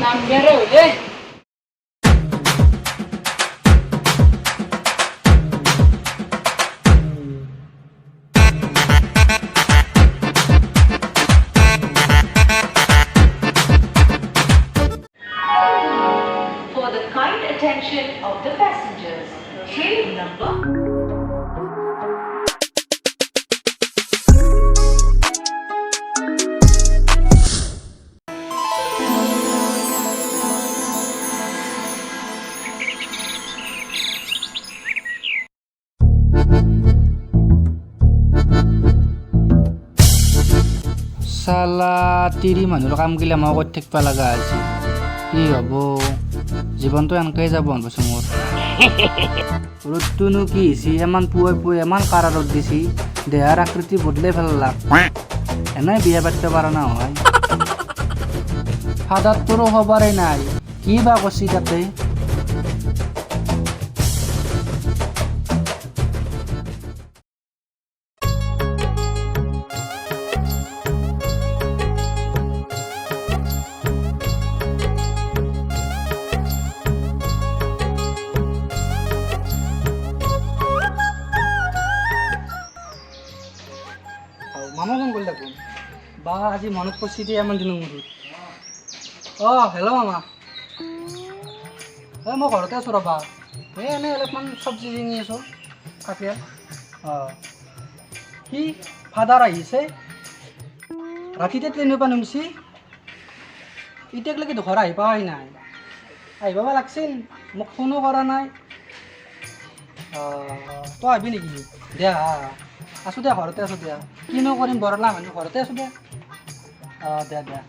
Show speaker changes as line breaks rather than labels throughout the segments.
নাম বেরে হইলে
For the kind attention of the passengers, train number
সালা তিৰি মানুহৰ কাম গিলা মই কৰি থাকিব লগা হৈছে কি হ'ব জীৱনটো এনেকৈ যাব পাইছোঁ মোৰ ৰ'দটোনো কি হৈছে ইমান পুৱাই পুৱাই ইমান কাৰা ৰ'দ দিছে দেহাৰ আকৃতি বদলাই পেলালাক এনেই বিয়া পাতিব পৰা নহয় ফাদাৰটোৰো খবৰেই নাই কি বা কৈছে তাতে মামা ফোন কৰি থাকোঁ বা আজি মনত পৰিছে দিয়ে ইমান দিনৰ মূৰত অঁ হেল্ল' মামা মই ঘৰতে আছোঁ ৰ'বা এনেই অলপমান চব্জি চিঙি আছোঁ কাটিয়াল অঁ কি ফাদাৰ আহিছে ৰাতিতে ট্ৰেইনৰ পৰা নামিছে এতিয়ালৈকে ঘৰ আহি পোৱাই নাই আহি পাব লাগিছিল মোক ফোনো কৰা নাই তই আহিবি নেকি দিয়া আছোঁ দিয়া ঘৰতে আছোঁ দিয়া কিনো কৰিম বৰলা মানুহ ঘৰতে আছোঁ দিয়া দিয়া দিয়া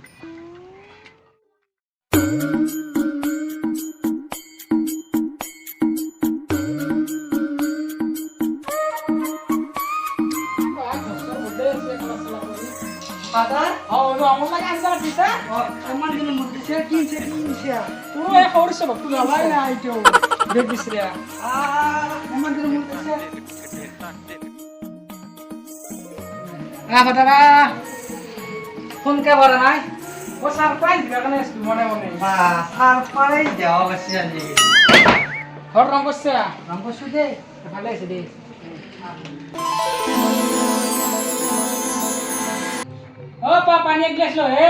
ফোনকে কৰা নাই ছাৰপ্ৰাইজ দিয়াৰ কাৰণে আছিলোঁ মনে মনে ছাৰপ্ৰাইজ দিয়া পাইছে আজি ঘৰ ৰং কৰিছোঁ দেই ভালে আছে দেই পানী এক গ্লাছ ল হে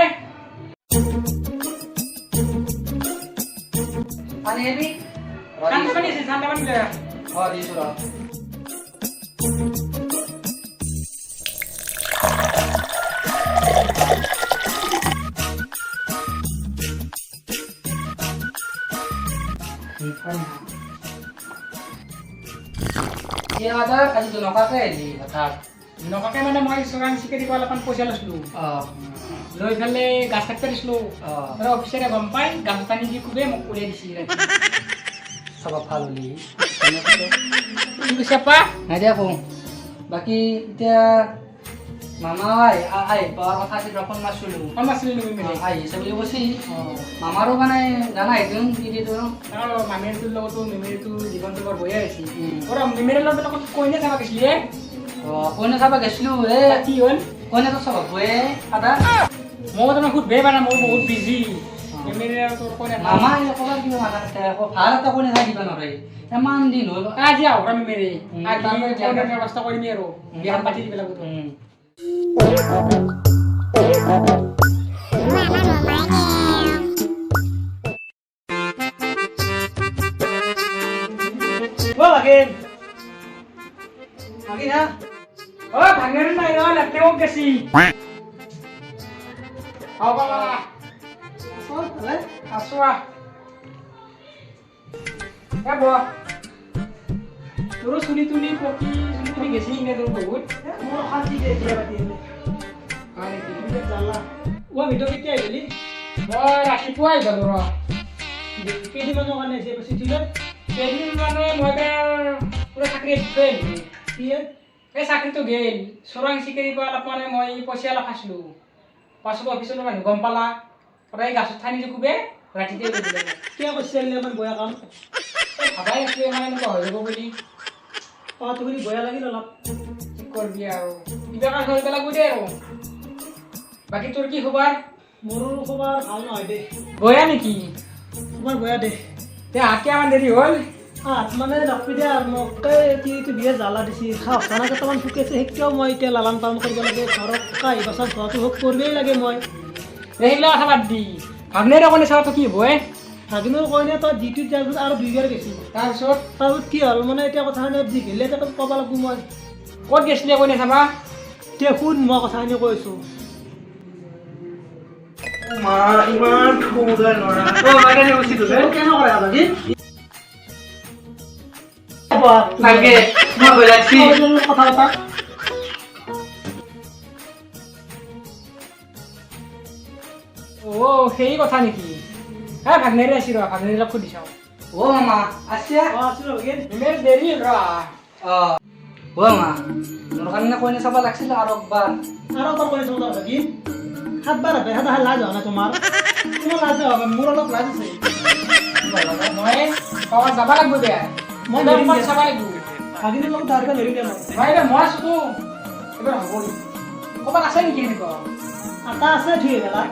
পানী হেবি পানী আছে ঠাণ্ডা পানী লৈ দিছোঁ ৰ আজি নকাকে আহিলি হঠাৎ নকাকে মানে মই চোৰাং চিকাৰী পৰা অলপমান পইচা লৈছিলোঁ লৈ পেলাই গাছ কাটিব দিছিলোঁ অফিচাৰে গম পাই গাছ পানী দি খুবেই মোক উলিয়াই দিছিল চব ভাল হ'লি কি কৈছে পা নাই দিয়া কওঁ বাকী এতিয়া মামা আহি পোৱাৰ কথা আছিল ফোন মাৰিছিলোঁ আহিছে বুলি কৈছি মামাৰো মানে জানা একদম মামীৰটোৰ লগতো মেমেৰীটো জীৱনটো বৰ বঢ়িয়া হৈছে মেমেৰীৰ লগত কইনা চাব গৈছিলি কইনা চাব গৈছিলোঁ কি হ'ল কইনাটো চাব বয়ে আদা মই তাৰমানে সুধবে পাৰা মই বহুত বিজি মামা ক'ৰবাত কিবা মাথা ভাল এটা কইনা চাই দিব নোৱাৰে ইমান দিন হ'ল আজি আহক মেমেৰী ব্যৱস্থা কৰিমি আৰু বিয়াখন পাতি দিব লাগিব ভাঙের নাই লেপটেও গেছি আছো তোর চুলি তুলি পকি চুলি তুলি গেছি নে তোর বহুত মোর শান্তি দে দিয়া পাতি ভিতর কেতিয়া আহিলি মই ৰাতিপুৱা আহিলো ৰ কেইদিনমানৰ কাৰণে আহিছে চিঠিলৈ কেইদিন মানে মই পুৰা চাকৰি কি এই চাকৰিটো গেল চোৰাং চিকাৰীৰ পৰা অলপ মানে মই পইচা অলপ খাইছিলোঁ পাছত অফিচৰ মানুহ গম পালা সদায় গাছত ঠানি খুবে ৰাতিতে কিয় কৈছে ইমান বেয়া কাম ভাবাই আছিলে মানে এনেকুৱা হৈ যাব বুলি
তুমি বয়া লাগিল অলপ
কি কৰবি আৰু কিবা কাম কৰিব লাগিব দে আৰু বাকী তোৰ কি খবৰ
মোৰো খবৰ ভাল নহয় দে
বয়া নেকি
তোমাৰ বয়া দে
তে হাতকে আমাৰ দেৰি হ'ল
মানে ৰাখি দিয়া মোক বিয়ে জ্বালা দিছি খানা কেইটামান ফুকাইছে সেইটোও মই এতিয়া লালান পালন কৰিব লাগে ঘৰত কাঁহি বাচন ঘৰটো হওক কৰিবই লাগে মই
সেইগিলা কথা বাদ দি ভাগনেৰ অকণে চাৱাটো কি হ'ব
ভাগিনৰ কইনে তই ডিউটিত যাৰ পিছত আৰু 2 বাৰ গৈছিল তাৰপিছত কি হ'ল মানে এতিয়া কথাখিনি দীঘলীয়া এতিয়া ক'ব লাগিব মই
ক'ত গৈছিলি কইনে চাবা
এতিয়া শুন মই কথাখিনি কৈছোঁ
ইমান ঠৌৰা ল'ৰা
কেনে কৰে ভাগি
ভালকে মই বজাইছি
কথা পতা
অ' সেই কথা নেকি হ্যাঁ ভাগনেৰে আছি ৰ ভাগনেৰক সুধি চাওঁ
অ মামা আছিয়া
আছিলোঁ ভাগিন
ইমান দেৰি হ'ল ৰ
অ মামা মোৰ কাৰণে কইনা চাব লাগিছিল আৰু একবাৰ
আৰু এবাৰ কৈ চাওঁ ভাগি 7 বাৰ হবে 7 লাজ হোৱা নাই তোমাৰ লাজ হ'ব মোৰ অলপ লাজ আছে
মই ক'ৰবাত যাব লাগিব দে
মই
মই
ধৰিম দে।
চাব লাগিব
ভাগিনৰ লগত দাঁড়িয়ে ধৰি দিয়া মই
মই এতিয়া মই আছোতো এবাৰ হ'ব ক'ৰবাত আছে নেকি এনেকুৱা
আটা আছে ধুই পেলা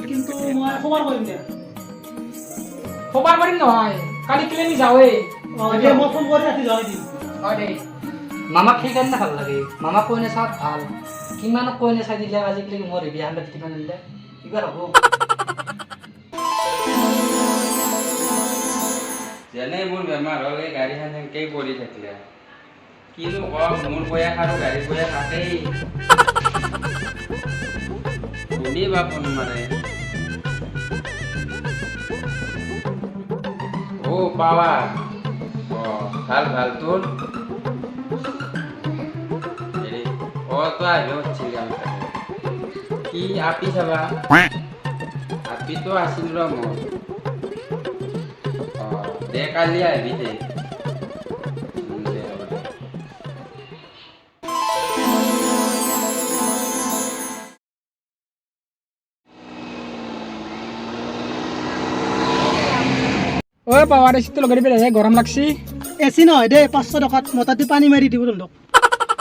কিন্তু মই খবৰ কৰিম দিয়া
খবৰ কৰিম নহয় কালি কিলেমি যাওঁৱেই
এতিয়া মই ফোন কৰি ৰাখি যাওঁ দিম
হয় দেই
মামাক সেইকাৰণে ভাল লাগে মামাক কইনা চাত ভাল কিমান কইনা চাই দিলে আজিকালি মোৰ বিয়া পাতি দিব নিদিলে কিবা হ'ব
যেনে মোৰ বেমাৰ হ'ল এই গাড়ীখন এনেকেই পৰি থাকিলে কিনো কম মোৰ বয়স আৰু গাড়ী বয়স থাকেই শুনি বা ফোন মাৰে অ' পাৱা ভাল ভাল তোৰ হেৰি তই আহিব খুজিছিলি কি আপি চাবা আপিটো আছিল ৰ মোৰ দে কালি আহিবি দে দে হ'ব দে
ঐ পাৱাৰ এচিটো লগাই দিবি গৰম লাগছি
এচি নহয় দেই 500 টকাত মতাদি পানী মাৰি দিব তোক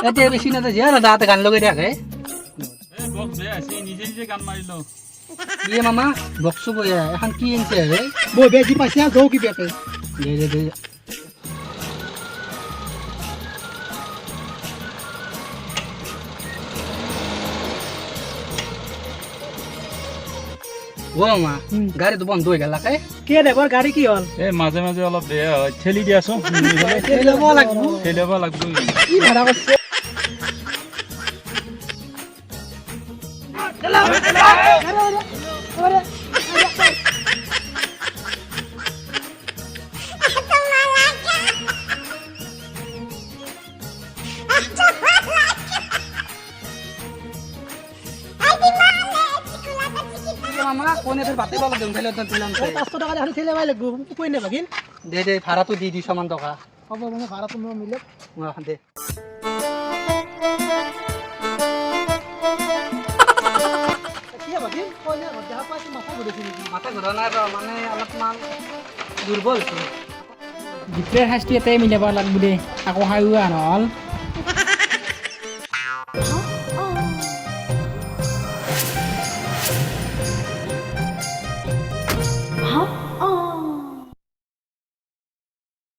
এতিয়া বেছি নাযায় জিয়া দাদাহঁতে গান লগাই থাকে ইয়ে মামা বক্সো বয়া এখন কি আনিছে হে
বৈ বেজি পাইছে যাও কি বেকে
দে ও মামা গাড়ীটো বন্ধ হৈ গেল কে
কে দেখৰ গাড়ী কি হ'ল
এই মাজে মাজে অলপ বেয়া হয় ঠেলি দিয়াচোন
ল'ব লাগিব
ঠেলিব লাগিব
কি ভাড়া কৰিছে
মামা কোনে ফের ভাতে পাবো দেন ফেলে দিলাম
500 টাকা দেখি ঠেলে পাই লাগব কই নে ভাগিন
দে ভাড়াটো দি 200 মান টাকা
হ'ব মানে ভাড়া তুমি মিলে
দে
কি ভাগিন কই নে দেখা পাইছি মাথা ঘুরেছি নেকি
মাথা ঘূৰা নাই ৰ মানে অলপমান দুৰ্বল হৈছোঁ
ডিপ্ৰেৰ শাস্তি এটাই মিলাব লাগিব দেই আকৌ হাওয়া নহ'ল